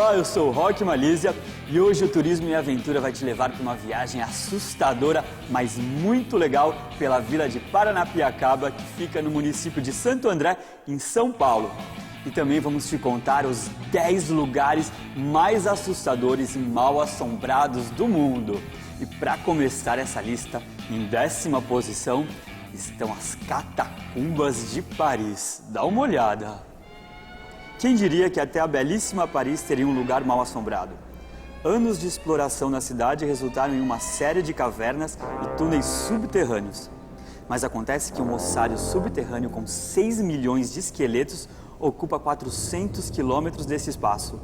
Olá, eu sou o Roque Malísia e hoje o Turismo e Aventura vai te levar para uma viagem assustadora, mas muito legal, pela vila de Paranapiacaba, que fica no município de Santo André, em São Paulo. E também vamos te contar os 10 lugares mais assustadores e mal assombrados do mundo. E para começar essa lista, em 10ª posição, estão as Catacumbas de Paris. Dá uma olhada. Quem diria que até a belíssima Paris teria um lugar mal assombrado? Anos de exploração na cidade resultaram em uma série de cavernas e túneis subterrâneos. Mas acontece que um ossário subterrâneo com 6 milhões de esqueletos ocupa 400 quilômetros desse espaço.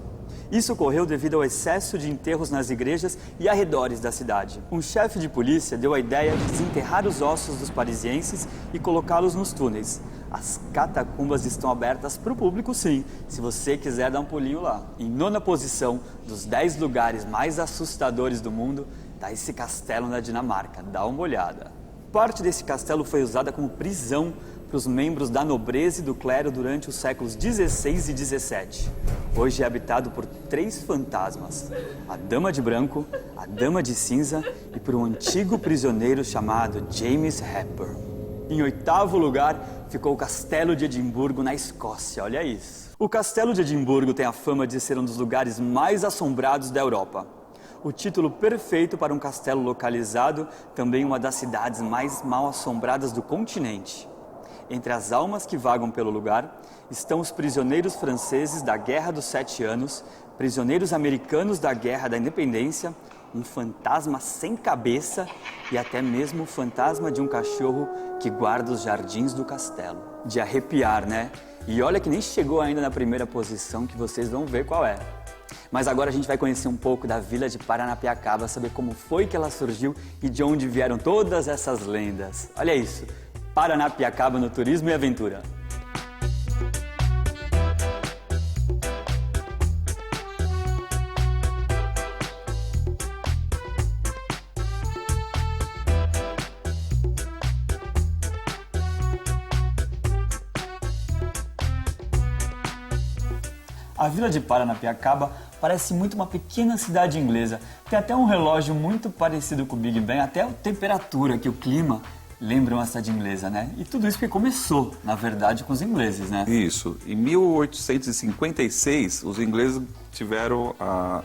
Isso ocorreu devido ao excesso de enterros nas igrejas e arredores da cidade. Um chefe de polícia deu a ideia de desenterrar os ossos dos parisienses e colocá-los nos túneis. As catacumbas estão abertas para o público, sim, se você quiser dar um pulinho lá. Em 9ª posição dos 10 lugares mais assustadores do mundo, está esse castelo na Dinamarca. Dá uma olhada. Parte desse castelo foi usada como prisão para os membros da nobreza e do clero durante os séculos 16 e 17. Hoje é habitado por 3 fantasmas: a Dama de Branco, a Dama de Cinza e por um antigo prisioneiro chamado James Hepburn. Em 8º lugar ficou o Castelo de Edimburgo, na Escócia. Olha isso. O Castelo de Edimburgo tem a fama de ser um dos lugares mais assombrados da Europa. O título perfeito para um castelo localizado, também uma das cidades mais mal assombradas do continente. Entre as almas que vagam pelo lugar estão os prisioneiros franceses da Guerra dos 7 Anos, prisioneiros americanos da Guerra da Independência, um fantasma sem cabeça e até mesmo o fantasma de um cachorro que guarda os jardins do castelo. De arrepiar, né? E olha que nem chegou ainda na 1ª posição, que vocês vão ver qual é. Mas agora a gente vai conhecer um pouco da vila de Paranapiacaba, saber como foi que ela surgiu e de onde vieram todas essas lendas. Olha isso, Paranapiacaba no Turismo e Aventura. A vila de Paranapiacaba parece muito uma pequena cidade inglesa. Tem até um relógio muito parecido com o Big Ben, até a temperatura, que o clima lembra uma cidade inglesa, né? E tudo isso porque começou, na verdade, com os ingleses, né? Isso. Em 1856, os ingleses tiveram a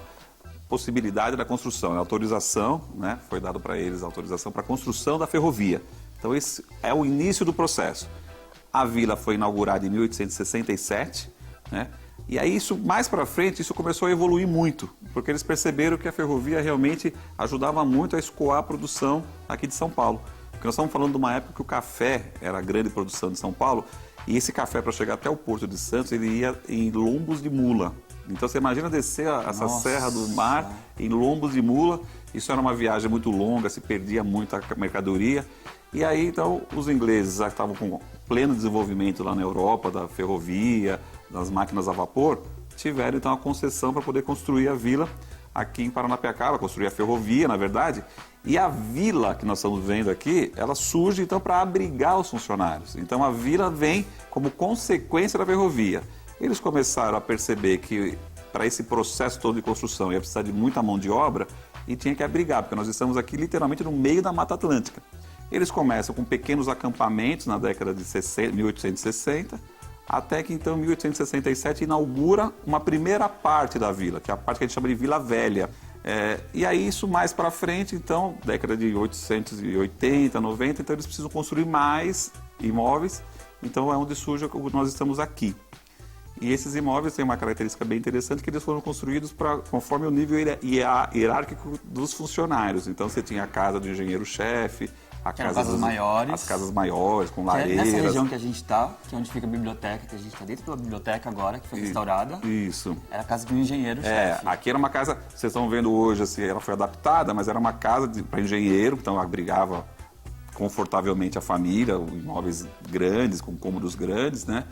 possibilidade da construção, a autorização, né? Foi dado para eles a autorização para a construção da ferrovia. Então, esse é o início do processo. A vila foi inaugurada em 1867, né? E aí, mais para frente, isso começou a evoluir muito, porque eles perceberam que a ferrovia realmente ajudava muito a escoar a produção aqui de São Paulo. Porque nós estamos falando de uma época que o café era a grande produção de São Paulo, e esse café, para chegar até o Porto de Santos, ele ia em lombos de mula. Então você imagina descer essa serra do mar em lombos de mula. Isso era uma viagem muito longa, se perdia muita mercadoria. E aí, então, os ingleses já estavam com pleno desenvolvimento lá na Europa, da ferrovia, das máquinas a vapor, tiveram então a concessão para poder construir a vila aqui em Paranapiacaba, construir a ferrovia, na verdade. E a vila que nós estamos vendo aqui, ela surge então para abrigar os funcionários. Então a vila vem como consequência da ferrovia. Eles começaram a perceber que para esse processo todo de construção ia precisar de muita mão de obra e tinha que abrigar, porque nós estamos aqui literalmente no meio da Mata Atlântica. Eles começam com pequenos acampamentos na década de 1860, até que então, em 1867, inaugura uma primeira parte da vila, que é a parte que a gente chama de Vila Velha. E aí, isso mais para frente, então, década de 1880, 90, então eles precisam construir mais imóveis, então é onde surge o que nós estamos aqui. E esses imóveis têm uma característica bem interessante, que eles foram construídos conforme o nível hierárquico dos funcionários. Então, você tinha a casa do engenheiro-chefe, as casas maiores, com lareiras. Nessa região que a gente está, que é onde fica a biblioteca, que a gente está dentro da biblioteca agora, que foi restaurada. Isso. Era a casa de um engenheiro-chefe. Aqui era uma casa, vocês estão vendo hoje, assim, ela foi adaptada, mas era uma casa para engenheiro, então abrigava confortavelmente a família, imóveis grandes, com cômodos grandes, né?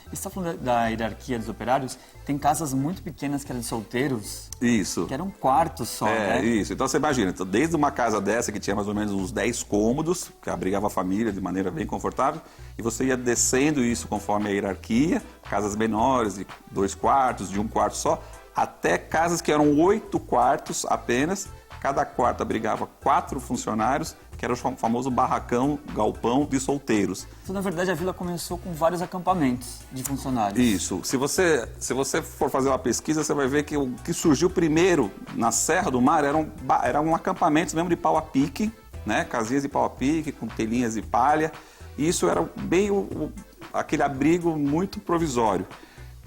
E você está falando da hierarquia dos operários, tem casas muito pequenas que eram de solteiros. Isso. Que eram quartos só, né? Isso. Então você imagina, então, desde uma casa dessa que tinha mais ou menos uns 10 cômodos, que abrigava a família de maneira bem confortável, e você ia descendo isso conforme a hierarquia, casas menores, de 2 quartos, de 1 quarto só, até casas que eram 8 quartos apenas, cada quarto abrigava 4 funcionários, que era o famoso barracão, galpão de solteiros. Então, na verdade, a vila começou com vários acampamentos de funcionários. Isso. Se você for fazer uma pesquisa, você vai ver que o que surgiu primeiro na Serra do Mar eram acampamentos mesmo de pau a pique, né? Casinhas de pau a pique, com telhinhas de palha. E isso era bem aquele abrigo muito provisório.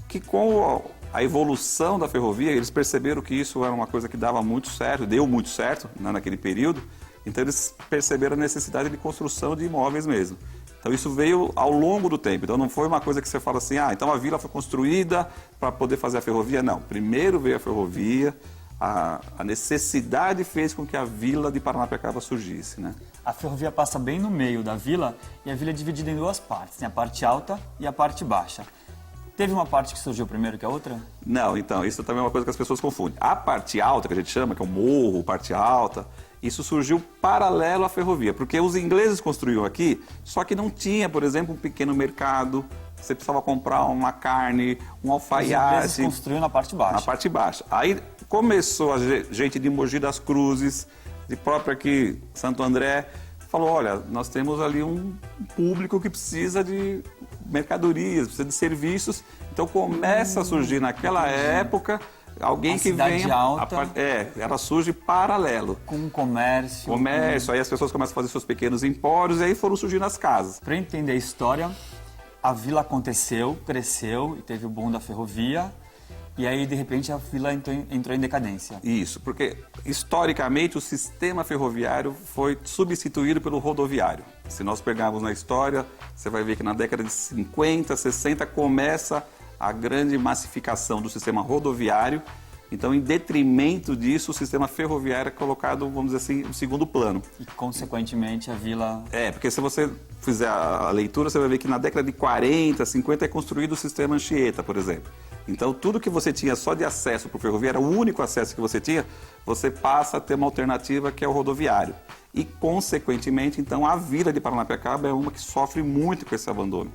Que com a evolução da ferrovia, eles perceberam que isso era uma coisa que dava muito certo, deu muito certo, né, naquele período. Então eles perceberam a necessidade de construção de imóveis mesmo. Então isso veio ao longo do tempo. Então não foi uma coisa que você fala assim, então a vila foi construída para poder fazer a ferrovia. Não, primeiro veio a ferrovia, a necessidade fez com que a vila de Paranapiacaba surgisse, né? A ferrovia passa bem no meio da vila e a vila é dividida em 2 partes, tem a parte alta e a parte baixa. Teve uma parte que surgiu primeiro que a outra? Não, então, isso também é uma coisa que as pessoas confundem. A parte alta, que a gente chama, que é o morro, parte alta, isso surgiu paralelo à ferrovia, porque os ingleses construíam aqui, só que não tinha, por exemplo, um pequeno mercado, você precisava comprar uma carne, um alfaiate. Os ingleses construíam na parte baixa. Na parte baixa. Aí começou a gente de Mogi das Cruzes, de próprio aqui Santo André, falou, olha, nós temos ali um público que precisa de mercadorias, precisa de serviços, então começa a surgir naquela época alguém a que cidade venha... alta. Ela surge paralelo. Com comércio. Aí as pessoas começam a fazer seus pequenos empórios e aí foram surgindo as casas. Para entender a história, a vila aconteceu, cresceu e teve o boom da ferrovia. E aí, de repente, a vila entrou em decadência. Isso, porque historicamente o sistema ferroviário foi substituído pelo rodoviário. Se nós pegarmos na história, você vai ver que na década de 50, 60 começa a grande massificação do sistema rodoviário. Então, em detrimento disso, o sistema ferroviário é colocado, vamos dizer assim, em segundo plano. E, consequentemente, a vila... Porque se você fizer a leitura, você vai ver que na década de 40, 50 é construído o sistema Anchieta, por exemplo. Então, tudo que você tinha só de acesso para o ferroviário, era o único acesso que você tinha, você passa a ter uma alternativa que é o rodoviário. E, consequentemente, então, a vila de Paranapiacaba é uma que sofre muito com esse abandono.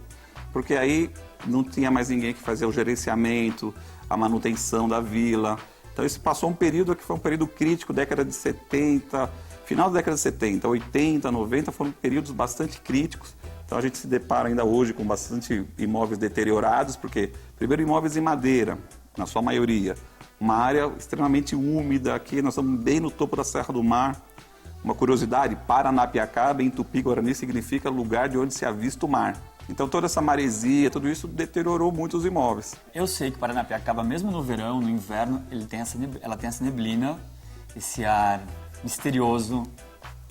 Porque aí não tinha mais ninguém que fazia o gerenciamento, a manutenção da vila. Então, isso passou um período que foi um período crítico, década de 70, final da década de 70, 80, 90, foram períodos bastante críticos. Então, a gente se depara ainda hoje com bastante imóveis deteriorados, porque, primeiro, imóveis em madeira, na sua maioria. Uma área extremamente úmida aqui, nós estamos bem no topo da Serra do Mar. Uma curiosidade, Paranapiacaba, em Tupi-Guarani, significa lugar de onde se avista o mar. Então, toda essa maresia, tudo isso deteriorou muito os imóveis. Eu sei que Paranapiacaba, mesmo no verão, no inverno, ela tem essa neblina, esse ar misterioso,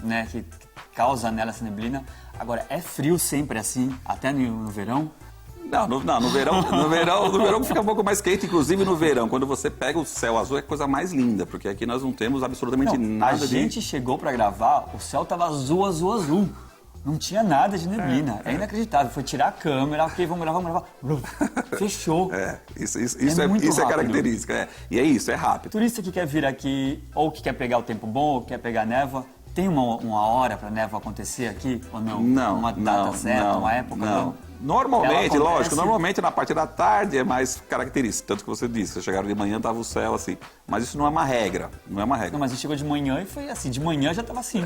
né, que causa nela essa neblina. Agora, é frio sempre assim, até no verão? Não, no verão fica um pouco mais quente, inclusive no verão. Quando você pega o céu azul, é a coisa mais linda, porque aqui nós não temos absolutamente nada de... A gente chegou para gravar, o céu tava azul, azul, azul. Não tinha nada de neblina. É inacreditável. Foi tirar a câmera, ok, vamos gravar. Fechou. Isso é característica. E é isso, é rápido. Turista que quer vir aqui, ou que quer pegar o tempo bom, ou quer pegar névoa, tem uma hora para névoa acontecer aqui ou não? Uma data certa, uma época? Não. Normalmente, lógico, normalmente na parte da tarde é mais característico. Tanto que você disse, você chegaram de manhã, estava o céu assim. Mas isso não é uma regra, Não, mas a gente chegou de manhã e foi assim, de manhã já estava assim.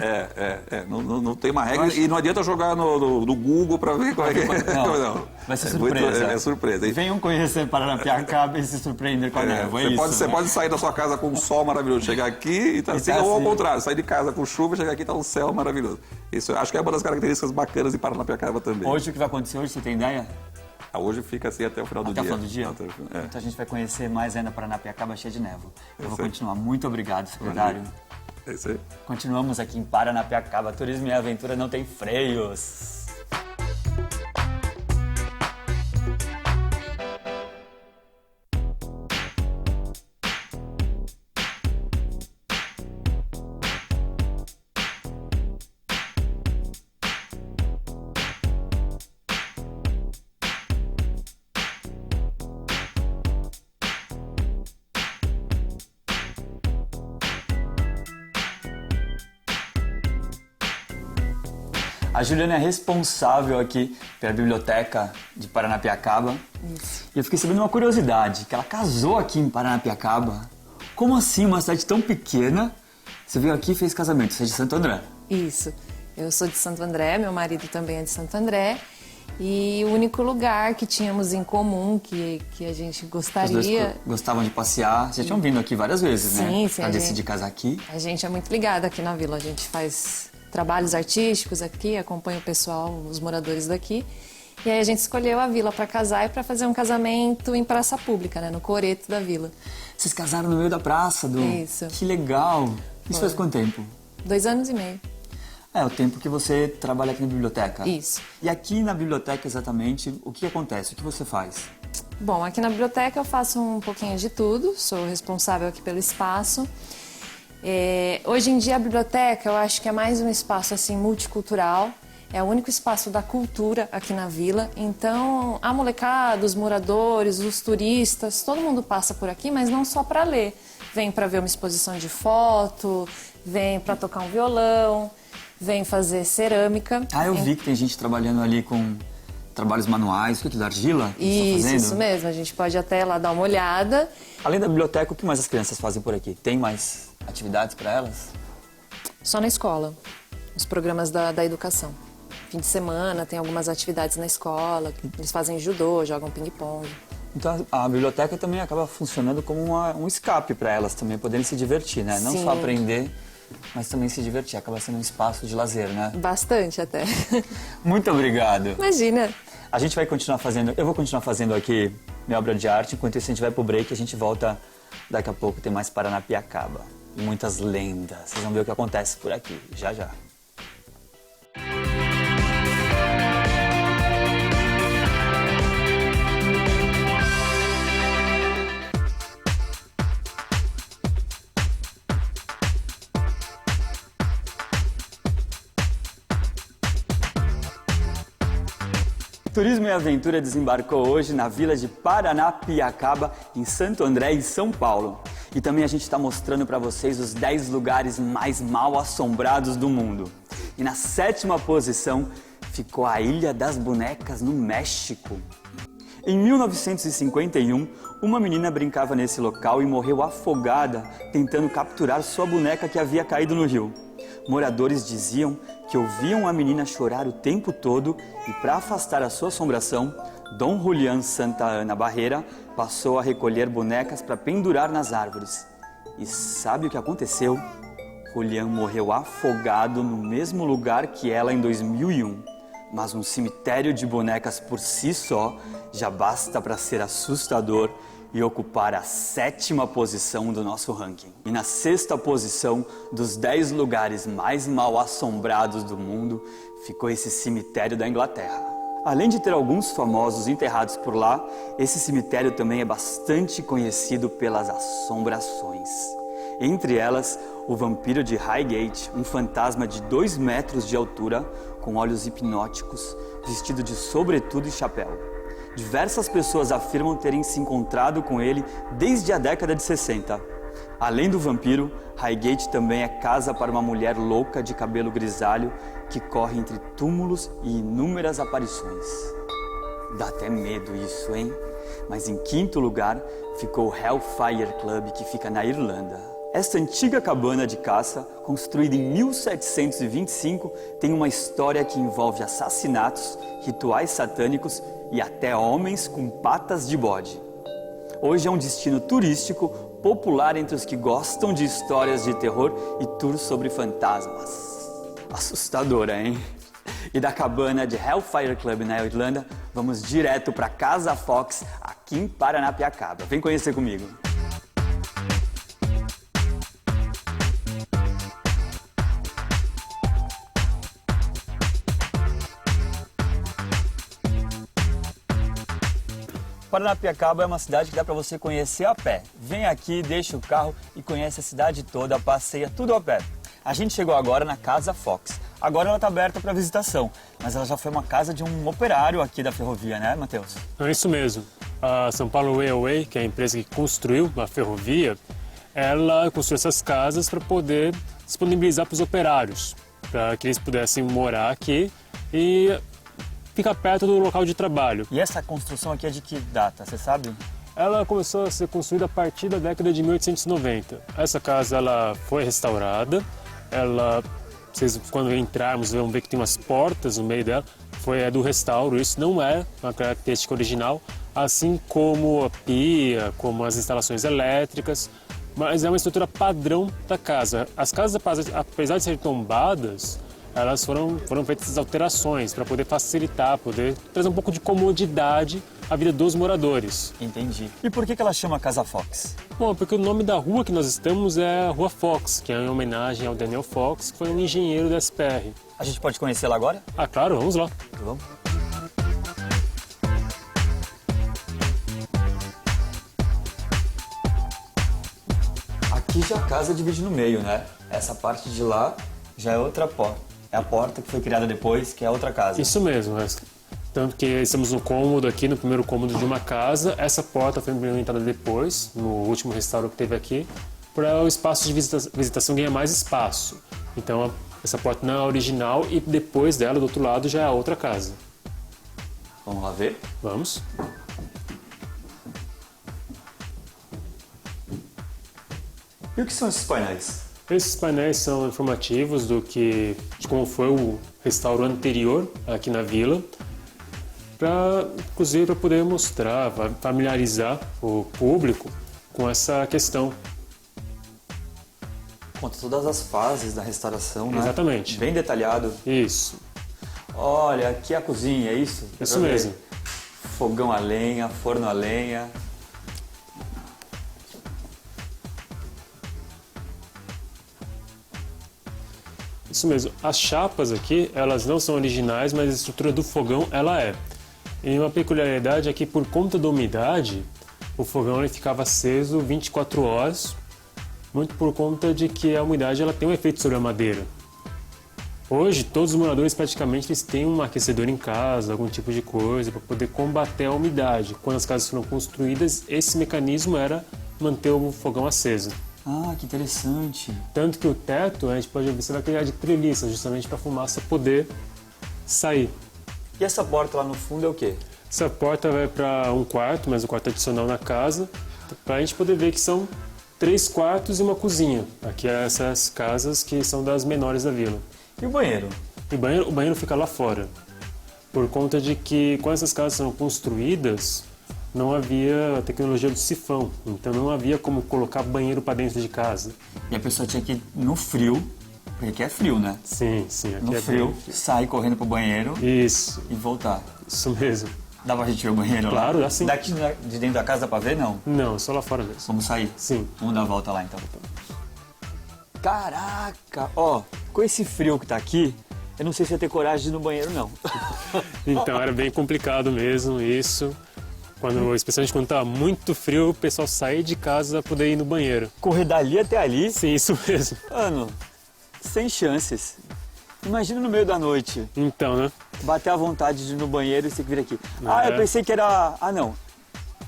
Não tem uma regra e não adianta jogar no Google para ver qual é que é. Não. Vai ser surpresa. É surpresa. Venham conhecer Paranapiacaba e se surpreender com a névoa, Você pode sair da sua casa com um sol maravilhoso, chegar aqui e tá assim, ou ao contrário, sair de casa com chuva, chegar aqui e tá um céu maravilhoso. Isso acho que é uma das características bacanas de Paranapiacaba também. Hoje o que vai acontecer hoje, você tem ideia? Hoje fica assim até o final do dia. Até o final do dia? Então a gente vai conhecer mais ainda Paranapiacaba cheia de névoa. Eu vou continuar. Muito obrigado, secretário. É isso aí. Continuamos aqui em Paranapiacaba. Turismo e aventura não tem freios. A Juliana é responsável aqui pela biblioteca de Paranapiacaba. Isso. E eu fiquei sabendo uma curiosidade, que ela casou aqui em Paranapiacaba. Como assim, uma cidade tão pequena? Você veio aqui e fez casamento, você é de Santo André. Isso. Eu sou de Santo André, meu marido também é de Santo André. E o único lugar que tínhamos em comum, que a gente gostaria... Os dois gostavam de passear. Vocês tinham vindo aqui várias vezes, né? Sim, sim. Pra decidir casar aqui. A gente é muito ligado aqui na vila. A gente faz trabalhos artísticos aqui, acompanha o pessoal, os moradores daqui. E aí a gente escolheu a vila para casar e para fazer um casamento em praça pública, né? No coreto da vila. Vocês casaram no meio da praça, Du? Isso. Que legal. Isso faz quanto tempo? 2 anos e meio. É, o tempo que você trabalha aqui na biblioteca. Isso. E aqui na biblioteca, exatamente, o que acontece? O que você faz? Bom, aqui na biblioteca eu faço um pouquinho de tudo, sou responsável aqui pelo espaço. Hoje em dia a biblioteca eu acho que é mais um espaço assim multicultural, é o único espaço da cultura aqui na vila. Então a molecada, os moradores, os turistas, todo mundo passa por aqui, mas não só para ler. Vem para ver uma exposição de foto, vem para tocar um violão, vem fazer cerâmica. Ah, eu vi que tem gente trabalhando ali com trabalhos manuais, o que é da argila? Isso mesmo, a gente pode até lá dar uma olhada. Além da biblioteca, o que mais as crianças fazem por aqui? Tem mais atividades para elas? Só na escola, os programas da educação. Fim de semana tem algumas atividades na escola, eles fazem judô, jogam ping-pong. Então a biblioteca também acaba funcionando como um escape para elas também poderem se divertir, né? Não Sim. só aprender, mas também se divertir. Acaba sendo um espaço de lazer, né? Bastante até. Muito obrigado. Imagina. A gente vai continuar fazendo, eu vou continuar fazendo aqui minha obra de arte. Enquanto isso a gente vai pro break, a gente volta daqui a pouco, tem mais Paranapiacaba. E muitas lendas. Vocês vão ver o que acontece por aqui, já já. Turismo e Aventura desembarcou hoje na vila de Paranapiacaba, em Santo André, em São Paulo. E também a gente está mostrando para vocês os 10 lugares mais mal assombrados do mundo. E na 7ª posição ficou a Ilha das Bonecas, no México. Em 1951, uma menina brincava nesse local e morreu afogada tentando capturar sua boneca que havia caído no rio. Moradores diziam que ouviam a menina chorar o tempo todo e, para afastar a sua assombração, Dom Julián Santa Ana Barrera passou a recolher bonecas para pendurar nas árvores. E sabe o que aconteceu? Julián morreu afogado no mesmo lugar que ela em 2001. Mas um cemitério de bonecas por si só já basta para ser assustador e ocupar a 7ª posição do nosso ranking. E na 6ª posição dos 10 lugares mais mal assombrados do mundo ficou esse cemitério da Inglaterra. Além de ter alguns famosos enterrados por lá, esse cemitério também é bastante conhecido pelas assombrações. Entre elas, o vampiro de Highgate, um fantasma de 2 metros de altura, com olhos hipnóticos, vestido de sobretudo e chapéu. Diversas pessoas afirmam terem se encontrado com ele desde a década de 60. Além do vampiro, Highgate também é casa para uma mulher louca de cabelo grisalho que corre entre túmulos e inúmeras aparições. Dá até medo isso, hein? Mas em 5º lugar ficou o Hellfire Club, que fica na Irlanda. Esta antiga cabana de caça, construída em 1725, tem uma história que envolve assassinatos, rituais satânicos e até homens com patas de bode. Hoje é um destino turístico popular entre os que gostam de histórias de terror e tours sobre fantasmas. Assustadora, hein? E da cabana de Hellfire Club na Irlanda, vamos direto para Casa Fox, aqui em Paranapiacaba. Vem conhecer comigo. Paranapiacaba é uma cidade que dá para você conhecer a pé. Vem aqui, deixa o carro e conhece a cidade toda, passeia tudo a pé. A gente chegou agora na Casa Fox. Agora ela está aberta para visitação, mas ela já foi uma casa de um operário aqui da ferrovia, né, Matheus? É isso mesmo. A São Paulo Railway, que é a empresa que construiu a ferrovia, ela construiu essas casas para poder disponibilizar para os operários, para que eles pudessem morar aqui e fica perto do local de trabalho. E essa construção aqui é de que data, você sabe? Ela começou a ser construída a partir da década de 1890. Essa casa ela foi restaurada, vocês quando entrarmos vão ver que tem umas portas no meio dela, foi do restauro, isso não é uma característica original, assim como a pia, como as instalações elétricas, mas é uma estrutura padrão da casa. As casas, apesar de serem tombadas, elas foram feitas alterações para poder facilitar, poder trazer um pouco de comodidade à vida dos moradores. Entendi. E por que ela chama Casa Fox? Bom, porque o nome da rua que nós estamos é Rua Fox, que é em homenagem ao Daniel Fox, que foi um engenheiro da SPR. A gente pode conhecê-la agora? Ah, claro, vamos lá. Vamos. Aqui já a casa divide no meio, né? Essa parte de lá já é outra porta. É a porta que foi criada depois, que é outra casa. Isso mesmo, tanto que estamos no cômodo aqui, no primeiro cômodo de uma casa. Essa porta foi implementada depois, no último restauro que teve aqui, para o espaço de visitação ganhar mais espaço. Então essa porta não é a original e depois dela, do outro lado, já é a outra casa. Vamos lá ver? Vamos. E o que são esses painéis? Esses painéis são informativos de como foi o restauro anterior aqui na vila, inclusive para poder mostrar, familiarizar o público com essa questão. Conta todas as fases da restauração, né? Exatamente. Bem detalhado. Isso. Olha, aqui é a cozinha, é isso? Isso mesmo. Fogão a lenha, forno a lenha. Isso mesmo. As chapas aqui, elas não são originais, mas a estrutura do fogão, ela é. E uma peculiaridade é que, por conta da umidade, o fogão ele ficava aceso 24 horas, muito por conta de que a umidade ela tem um efeito sobre a madeira. Hoje, todos os moradores praticamente eles têm um aquecedor em casa, algum tipo de coisa, para poder combater a umidade. Quando as casas foram construídas, esse mecanismo era manter o fogão aceso. Ah, que interessante. Tanto que o teto, a gente pode observar que ele é de treliça, justamente para a fumaça poder sair. E essa porta lá no fundo é o quê? Essa porta vai para um quarto, mas um quarto adicional na casa, para a gente poder ver que são 3 quartos e uma cozinha. Aqui é essas casas que são das menores da vila. E o banheiro? O banheiro fica lá fora, por conta de que quando essas casas são construídas, não havia a tecnologia do sifão, então não havia como colocar banheiro para dentro de casa. E a pessoa tinha que ir no frio, porque aqui é frio, né? Sim, sim. Aqui No é frio, bem frio. sair correndo pro banheiro Isso, e voltar. isso mesmo. Dá pra gente ver o banheiro lá? Claro, dá sim. Daqui de dentro da casa dá pra ver, não? Não, só lá fora mesmo. Vamos sair? Sim. Vamos dar a volta lá, então. Caraca! Ó, com esse frio que tá aqui, eu não sei se ia ter coragem de ir no banheiro, não. Então era bem complicado mesmo isso. Especialmente quando estava muito frio, o pessoal saía de casa para poder ir no banheiro. Correr dali até ali? Sim, isso mesmo. Mano, sem chances. Imagina no meio da noite, Então, né? bater a vontade de ir no banheiro e você vir aqui. É. Ah, eu pensei que era... Ah, não.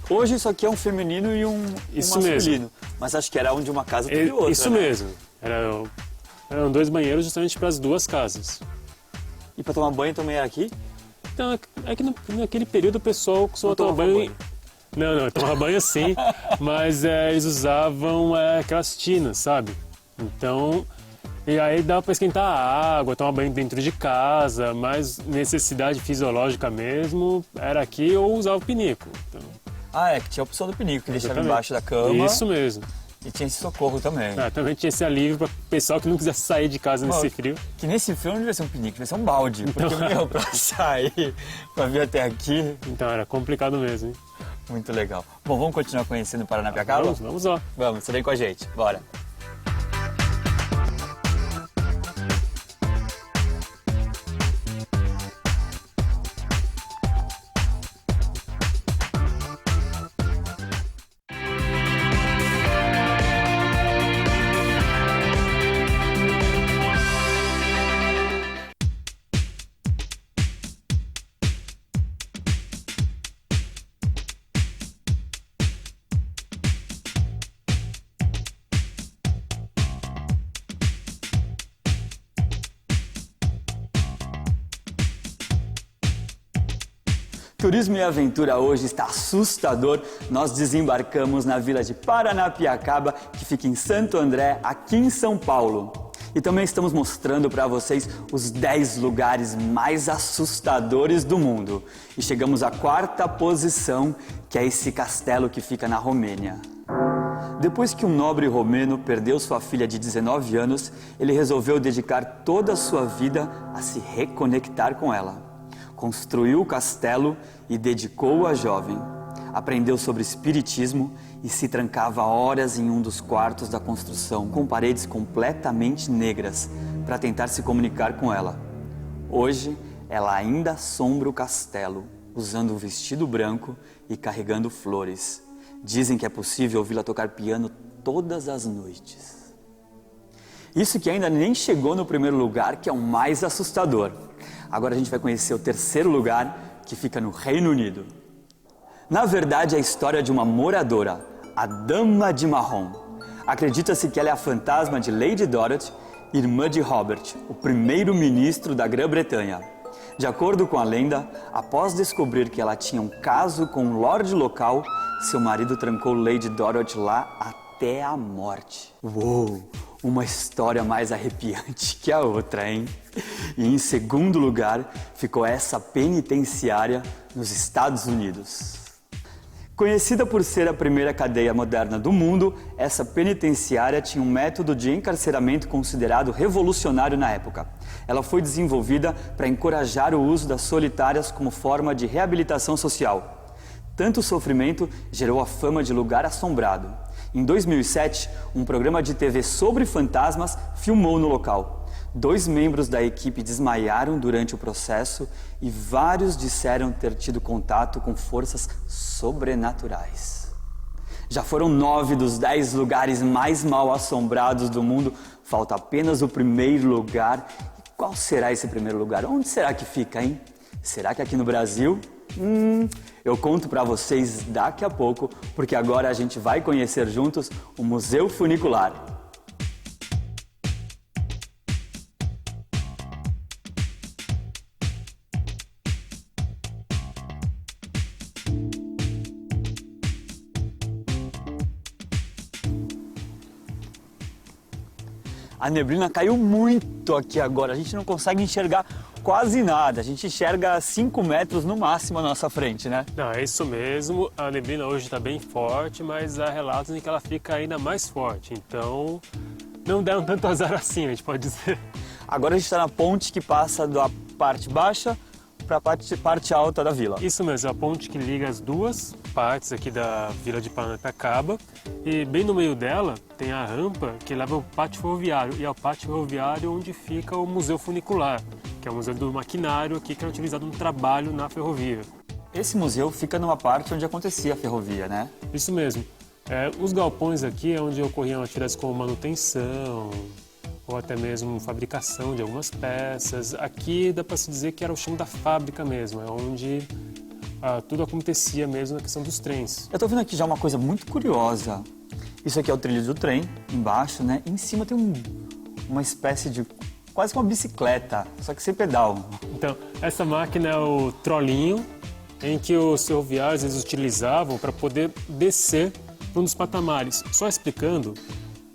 Hoje isso aqui é um feminino e um Isso masculino. mesmo. Mas acho que era um de uma casa e outra, Isso né? mesmo. Eram 2 banheiros justamente para as 2 casas. E pra tomar banho também era aqui? Então, é que naquele período o pessoal costumava tomar tomava banho. Não, tomava banho sim, mas eles usavam aquelas tinas, sabe? Então, e aí dava para esquentar a água, tomar banho dentro de casa, mas necessidade fisiológica mesmo era aqui ou usava o pinico. Então, Ah, é que tinha a opção do pinico, que deixava exatamente. embaixo da cama. Isso mesmo. E tinha esse socorro também. Também tinha esse alívio para o pessoal que não quisesse sair de casa nesse Mano, frio. Que nesse frio não devia ser um pinico, devia ser um balde. Porque, meu, pra sair, pra vir até aqui, Então era complicado mesmo, hein? muito legal. Bom, vamos continuar conhecendo o Paranapiacaba? Vamos lá. Vamos, você vem com a gente, bora. Turismo e aventura hoje está assustador. Nós desembarcamos na vila de Paranapiacaba, que fica em Santo André, aqui em São Paulo. E também estamos mostrando para vocês os 10 lugares mais assustadores do mundo. E chegamos à 4ª posição, que é esse castelo que fica na Romênia. Depois que um nobre romeno perdeu sua filha de 19 anos, ele resolveu dedicar toda a sua vida a se reconectar com ela. Construiu o castelo e dedicou-o à jovem. Aprendeu sobre espiritismo e se trancava horas em um dos quartos da construção, com paredes completamente negras, para tentar se comunicar com ela. Hoje, ela ainda assombra o castelo, usando um vestido branco e carregando flores. Dizem que é possível ouvi-la tocar piano todas as noites. Isso que ainda nem chegou no primeiro lugar, que é o mais assustador. Agora a gente vai conhecer o 3º lugar, que fica no Reino Unido. Na verdade, é a história de uma moradora, a Dama de Marrom. Acredita-se que ela é a fantasma de Lady Dorothy, irmã de Robert, o primeiro-ministro da Grã-Bretanha. De acordo com a lenda, após descobrir que ela tinha um caso com um lorde local, seu marido trancou Lady Dorothy lá até a morte. Uou! Uma história mais arrepiante que a outra, hein? E em segundo lugar, ficou essa penitenciária nos Estados Unidos. Conhecida por ser a primeira cadeia moderna do mundo, essa penitenciária tinha um método de encarceramento considerado revolucionário na época. Ela foi desenvolvida para encorajar o uso das solitárias como forma de reabilitação social. Tanto sofrimento gerou a fama de lugar assombrado. Em 2007, um programa de TV sobre fantasmas filmou no local. 2 membros da equipe desmaiaram durante o processo e vários disseram ter tido contato com forças sobrenaturais. Já foram 9 dos 10 lugares mais mal assombrados do mundo. Falta apenas o primeiro lugar. E qual será esse primeiro lugar? Onde será que fica, hein? Será que aqui no Brasil? Eu conto para vocês daqui a pouco, porque agora a gente vai conhecer juntos o Museu Funicular. A neblina caiu muito aqui agora, a gente não consegue enxergar quase nada. A gente enxerga 5 metros no máximo à nossa frente, né? Não, é isso mesmo. A neblina hoje está bem forte, mas há relatos em que ela fica ainda mais forte. Então, não deram tanto azar assim, a gente pode dizer. Agora a gente está na ponte que passa da parte baixa para a parte alta da vila. Isso mesmo, a ponte que liga as duas partes aqui da vila de Paranapiacaba. E bem no meio dela tem a rampa que leva ao pátio ferroviário. E é o pátio ferroviário onde fica o Museu Funicular, que é o museu do maquinário aqui que é utilizado no trabalho na ferrovia. Esse museu fica numa parte onde acontecia a ferrovia, né? Isso mesmo. Os galpões aqui é onde ocorriam atividades como manutenção, ou até mesmo fabricação de algumas peças. Aqui dá para se dizer que era o chão da fábrica mesmo, é onde tudo acontecia mesmo na questão dos trens. Eu tô vendo aqui já uma coisa muito curiosa. Isso aqui é o trilho do trem, embaixo, né? Em cima tem uma espécie de quase uma bicicleta, só que sem pedal. Então, essa máquina é o trolinho, em que os ferroviários eles utilizavam para poder descer para um dos patamares. Só explicando,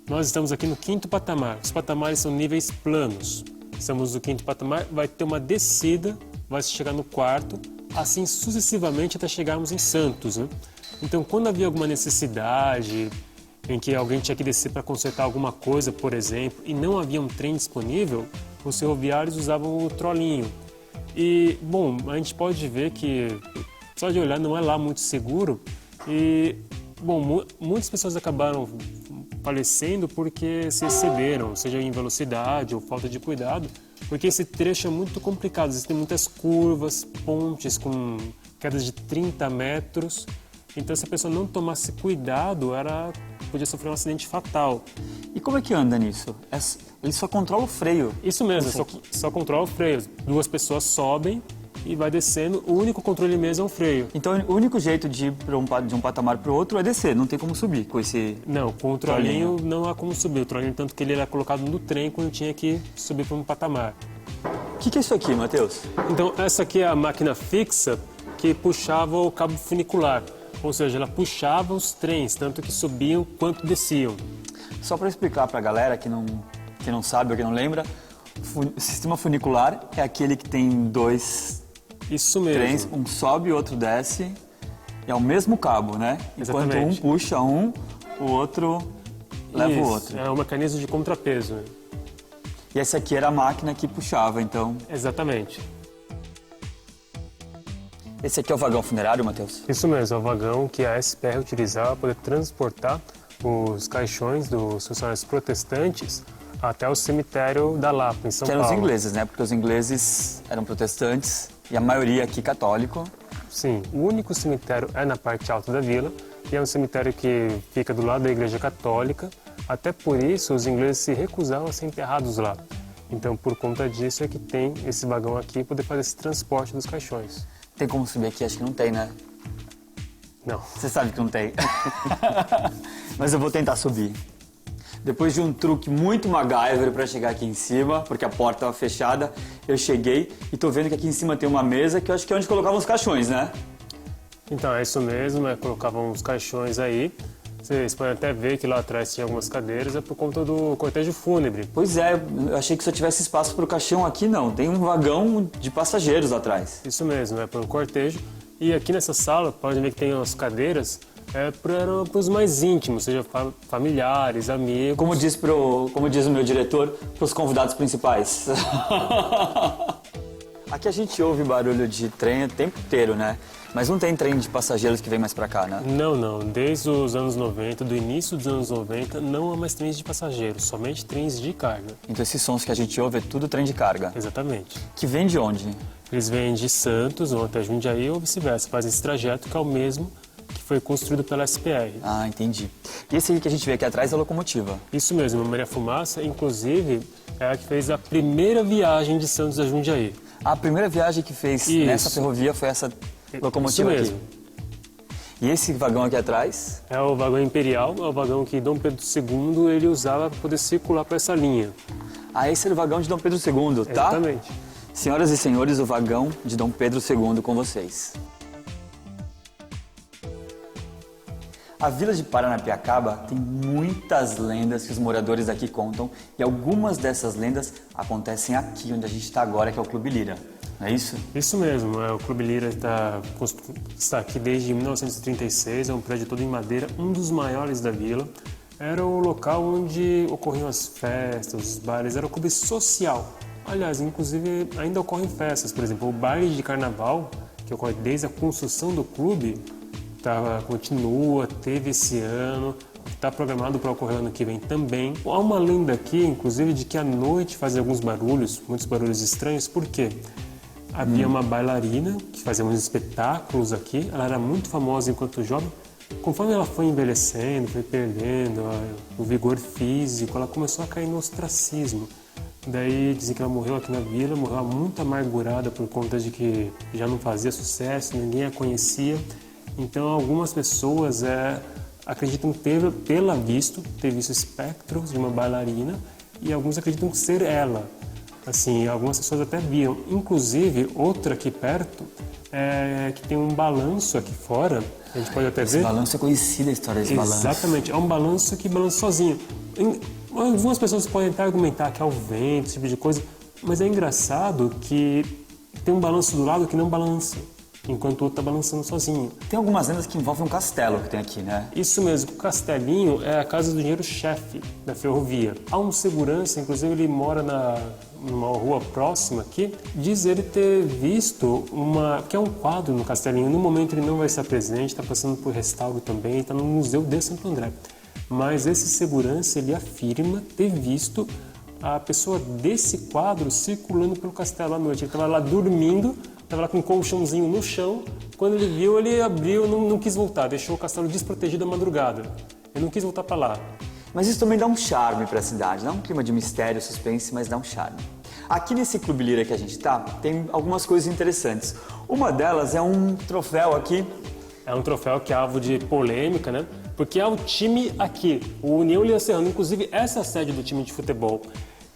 nós estamos aqui no 5º patamar. Os patamares são níveis planos. Estamos no 5º patamar, vai ter uma descida, vai chegar no 4º, assim sucessivamente até chegarmos em Santos, né? Então, quando havia alguma necessidade em que alguém tinha que descer para consertar alguma coisa, por exemplo, e não havia um trem disponível, os ferroviários usavam o trolinho. E, bom, a gente pode ver que, só de olhar, não é lá muito seguro. E, bom, muitas pessoas acabaram falecendo porque se excederam, seja em velocidade ou falta de cuidado, porque esse trecho é muito complicado. Existem muitas curvas, pontes com quedas de 30 metros. Então, se a pessoa não tomasse cuidado, ela podia sofrer um acidente fatal. E como é que anda nisso? Ele só controla o freio. Isso mesmo, só controla o freio. 2 pessoas sobem e vai descendo. O único controle mesmo é o freio. Então, o único jeito de ir de um patamar para o outro é descer, não tem como subir com esse... Não, com o trolinho não há como subir. O trolinho, tanto que ele era colocado no trem quando tinha que subir para um patamar. O que é isso aqui, Matheus? Então, essa aqui é a máquina fixa. que puxava o cabo funicular. Ou seja, ela puxava os trens, tanto que subiam quanto desciam. Só para explicar para a galera que não sabe ou que não lembra, o sistema funicular é aquele que tem dois Isso mesmo. trens, um sobe e outro desce, e é o mesmo cabo, né? Enquanto Exatamente. um puxa um, o outro leva o Isso, outro. é um mecanismo de contrapeso. Né? E essa aqui era a máquina que puxava, então... Exatamente. Esse aqui é o vagão funerário, Matheus? Isso mesmo, é o vagão que a SPR utilizava para poder transportar os caixões dos funcionários protestantes até o cemitério da Lapa, em São Que eram Paulo. os ingleses, né? Porque os ingleses eram protestantes e a maioria aqui católico. Sim, o único cemitério é na parte alta da vila e é um cemitério que fica do lado da Igreja Católica. Até por isso, os ingleses se recusavam a ser enterrados lá. Então, por conta disso, é que tem esse vagão aqui para poder fazer esse transporte dos caixões. Tem como subir aqui? Acho que não tem, né? Não. Você sabe que não tem. Mas eu vou tentar subir. Depois de um truque muito MacGyver para chegar aqui em cima, porque a porta estava fechada, eu cheguei e tô vendo que aqui em cima tem uma mesa que eu acho que é onde colocavam os caixões, né? Então, é isso mesmo, colocavam uns caixões aí. Vocês podem até ver que lá atrás tinha algumas cadeiras, é por conta do cortejo fúnebre. Pois é, eu achei que só tivesse espaço para o caixão aqui, não. Tem um vagão de passageiros lá atrás. Isso mesmo, é para um cortejo. E aqui nessa sala, pode ver que tem umas cadeiras para os mais íntimos, seja familiares, amigos. Como diz o meu diretor, para os convidados principais. Aqui a gente ouve barulho de trem o tempo inteiro, né? Mas não tem trem de passageiros que vem mais pra cá, né? Não. Desde os anos 90, do início dos anos 90, não há mais trens de passageiros, somente trens de carga. Então esses sons que a gente ouve é tudo trem de carga. Exatamente. Que vem de onde? Eles vêm de Santos, vão até Jundiaí ou vice-versa, fazem esse trajeto que é o mesmo que foi construído pela SPR. Ah, entendi. E esse aí que a gente vê aqui atrás é a locomotiva. Isso mesmo, a Maria Fumaça, inclusive, é a que fez a primeira viagem de Santos a Jundiaí. A primeira viagem que fez Isso. nessa ferrovia foi essa locomotiva Isso mesmo. aqui. E esse vagão aqui atrás? É o vagão imperial, é o vagão que Dom Pedro II ele usava para poder circular por essa linha. Ah, esse era o vagão de Dom Pedro II, tá? Exatamente. Senhoras e senhores, o vagão de Dom Pedro II com vocês. A vila de Paranapiacaba tem muitas lendas que os moradores daqui contam e algumas dessas lendas acontecem aqui onde a gente está agora, que é o Clube Lira. Não é isso? Isso mesmo, o Clube Lira está aqui desde 1936, é um prédio todo em madeira, um dos maiores da vila. Era o local onde ocorriam as festas, os bailes, era um clube social. Aliás, inclusive ainda ocorrem festas, por exemplo, o baile de carnaval, que ocorre desde a construção do clube, continua, teve esse ano, está programado para ocorrer ano que vem também. Há uma lenda aqui, inclusive, de que à noite fazia alguns barulhos, muitos barulhos estranhos, por quê? Havia uma bailarina que fazia uns espetáculos aqui, ela era muito famosa enquanto jovem. Conforme ela foi envelhecendo, foi perdendo o vigor físico, ela começou a cair no ostracismo. Daí dizem que ela morreu aqui na vila, morreu muito amargurada por conta de que já não fazia sucesso, ninguém a conhecia. Então algumas pessoas acreditam ter visto espectros de uma bailarina e alguns acreditam ser ela. Assim, algumas pessoas até viam. Inclusive, outra aqui perto, que tem um balanço aqui fora, a gente pode até ver. Esse balanço é conhecida a história desse balanço. Exatamente, é um balanço que balança sozinho. Algumas pessoas podem até argumentar que é o vento, esse tipo de coisa, mas é engraçado que tem um balanço do lado que não balança, enquanto o outro está balançando sozinho. Tem algumas lendas que envolvem um castelo que tem aqui, né? Isso mesmo, o Castelinho é a casa do engenheiro-chefe da ferrovia. Há um segurança, inclusive ele mora numa rua próxima aqui, diz ele ter visto que é um quadro no Castelinho. No momento ele não vai estar presente, está passando por restauro também, está no Museu de Santo André. Mas esse segurança, ele afirma ter visto a pessoa desse quadro circulando pelo castelo à noite. Ele estava lá dormindo, estava lá com um colchãozinho no chão. Quando ele viu, ele abriu, não quis voltar, deixou o castelo desprotegido à madrugada. Ele não quis voltar para lá. Mas isso também dá um charme para a cidade, dá um clima de mistério, suspense, mas dá um charme. Aqui nesse Clube Lira que a gente tá, tem algumas coisas interessantes. Uma delas é um troféu aqui. É um troféu que é alvo de polêmica, né? Porque é o time aqui, o União Lira Serrano, inclusive essa é a sede do time de futebol.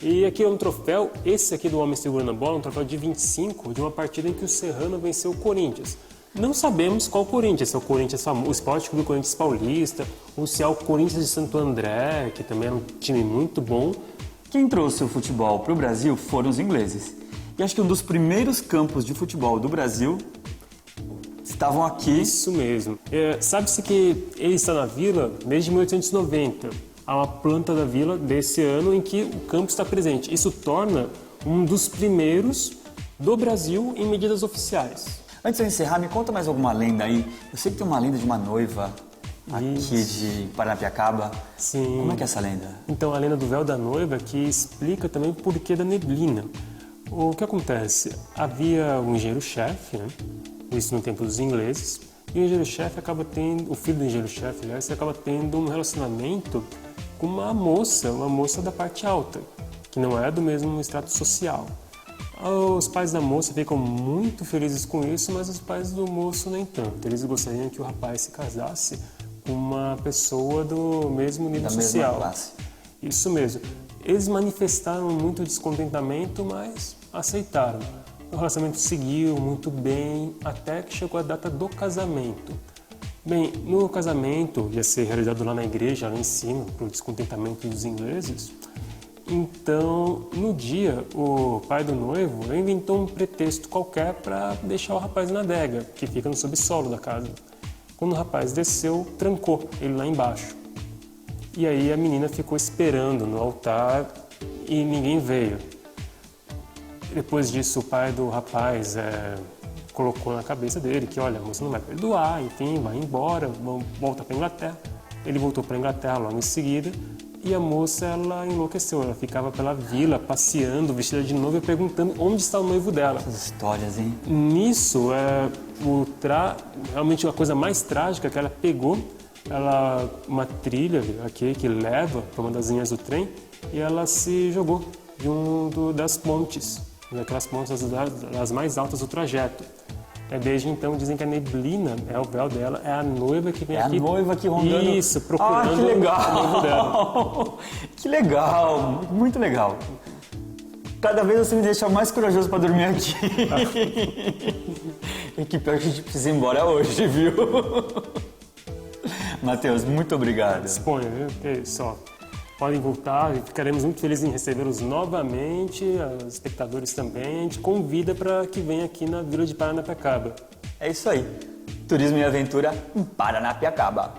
E aqui é um troféu, esse aqui do homem segurando a bola, um troféu de 25, de uma partida em que o Serrano venceu o Corinthians. Não sabemos qual Corinthians, se é o Corinthians famoso, o Esporte Clube Corinthians Paulista, ou se é o Corinthians de Santo André, que também é um time muito bom. Quem trouxe o futebol para o Brasil foram os ingleses. E acho que um dos primeiros campos de futebol do Brasil estavam aqui. Isso mesmo. Sabe-se que ele está na vila desde 1890. Há uma planta da vila desse ano em que o campo está presente. Isso torna um dos primeiros do Brasil em medidas oficiais. Antes de eu encerrar, me conta mais alguma lenda aí. Eu sei que tem uma lenda de uma noiva aqui de Paranapiacaba. Sim. Como é que é essa lenda? Então, a lenda do véu da noiva que explica também o porquê da neblina. O que acontece? Havia um engenheiro-chefe, né? Isso no tempo dos ingleses, e o engenheiro-chefe acaba tendo, o filho do engenheiro-chefe, aliás, acaba tendo um relacionamento com uma moça da parte alta, que não é do mesmo extrato social. Os pais da moça ficam muito felizes com isso, mas os pais do moço nem tanto. Eles gostariam que o rapaz se casasse com uma pessoa do mesmo nível social. Da mesma classe. Isso mesmo. Eles manifestaram muito descontentamento, mas aceitaram. O relacionamento seguiu muito bem, até que chegou a data do casamento. Bem, no casamento ia ser realizado lá na igreja, lá em cima, para o descontentamento dos ingleses. Então, no dia, o pai do noivo inventou um pretexto qualquer para deixar o rapaz na adega, que fica no subsolo da casa. Quando o rapaz desceu, trancou ele lá embaixo. E aí a menina ficou esperando no altar e ninguém veio. Depois disso, o pai do rapaz colocou na cabeça dele que, olha, a moça não vai perdoar, enfim, vai embora, volta para a Inglaterra. Ele voltou para a Inglaterra logo em seguida. E a moça, ela enlouqueceu, ela ficava pela vila, passeando, vestida de noiva, perguntando onde está o noivo dela. Essas histórias, hein? Nisso, realmente a coisa mais trágica é que ela pegou uma trilha aqui que leva para uma das linhas do trem e ela se jogou de das pontes, daquelas pontes das mais altas do trajeto. Desde então dizem que a neblina é o véu dela, é a noiva que vem aqui. É a noiva que rondando. Isso, procurando que legal. o noivo dela. Que legal, muito legal. Cada vez você me deixa mais corajoso para dormir aqui. E que pior que a gente precisa ir embora hoje, viu? Matheus, muito obrigado. Disponha, viu? Que só. Podem voltar e ficaremos muito felizes em recebê-los novamente, os espectadores também. A gente convida para que venham aqui na Vila de Paranapiacaba. É isso aí. Turismo e aventura em Paranapiacaba.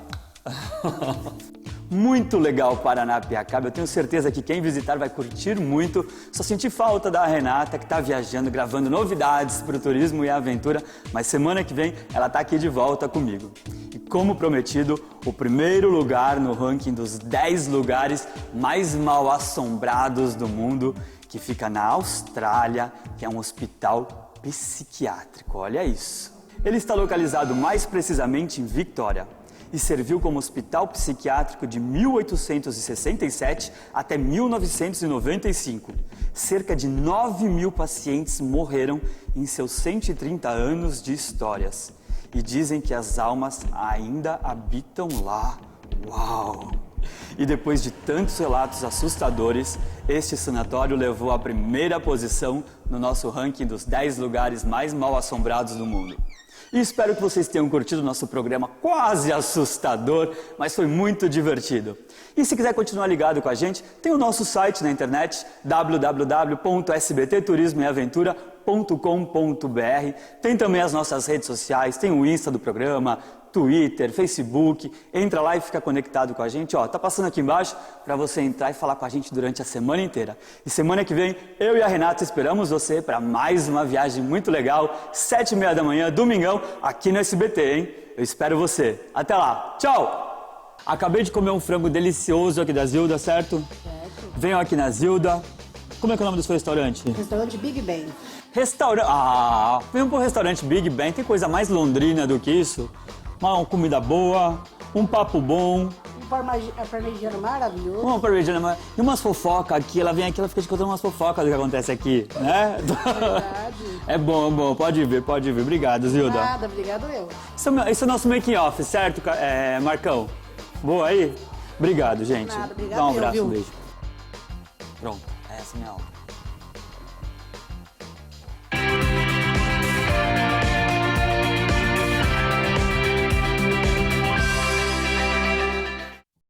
Muito legal Paranapiacaba. Eu tenho certeza que quem visitar vai curtir muito. Só senti falta da Renata, que está viajando, gravando novidades para o turismo e a aventura. Mas semana que vem ela está aqui de volta comigo. E como prometido, o primeiro lugar no ranking dos 10 lugares mais mal assombrados do mundo, que fica na Austrália, que é um hospital psiquiátrico. Olha isso. Ele está localizado mais precisamente em Victoria e serviu como hospital psiquiátrico de 1867 até 1995. Cerca de 9.000 pacientes morreram em seus 130 anos de histórias. E dizem que as almas ainda habitam lá. Uau! E depois de tantos relatos assustadores, este sanatório levou a primeira posição no nosso ranking dos 10 lugares mais mal assombrados do mundo. E espero que vocês tenham curtido o nosso programa quase assustador, mas foi muito divertido. E se quiser continuar ligado com a gente, tem o nosso site na internet, www.sbtturismoeaventura.com.br. Tem também as nossas redes sociais, tem o Insta do programa, Twitter, Facebook. Entra lá e fica conectado com a gente. Tá passando aqui embaixo para você entrar e falar com a gente durante a semana inteira. E semana que vem, eu e a Renata esperamos você para mais uma viagem muito legal, 7h30 da manhã, domingão, aqui no SBT, hein? Eu espero você. Até lá. Tchau! Acabei de comer um frango delicioso aqui da Zilda, certo? Certo. Venham aqui na Zilda. Como é que é o nome do seu restaurante? Restaurante Big Ben. Venham pro restaurante Big Ben. Tem coisa mais londrina do que isso? Uma comida boa, um papo bom. Um parmegiano maravilhoso. Uma parmegiana e umas fofocas aqui. Ela vem aqui, ela fica te contando umas fofocas do que acontece aqui, né? Verdade. É bom. Pode vir. Obrigado, Zilda. Nada, obrigado eu. Esse é o nosso making off, certo, Marcão? Boa aí? Obrigado, gente. Nada, obrigado Dá um eu, abraço, viu? um beijo. Pronto, essa é a minha aula.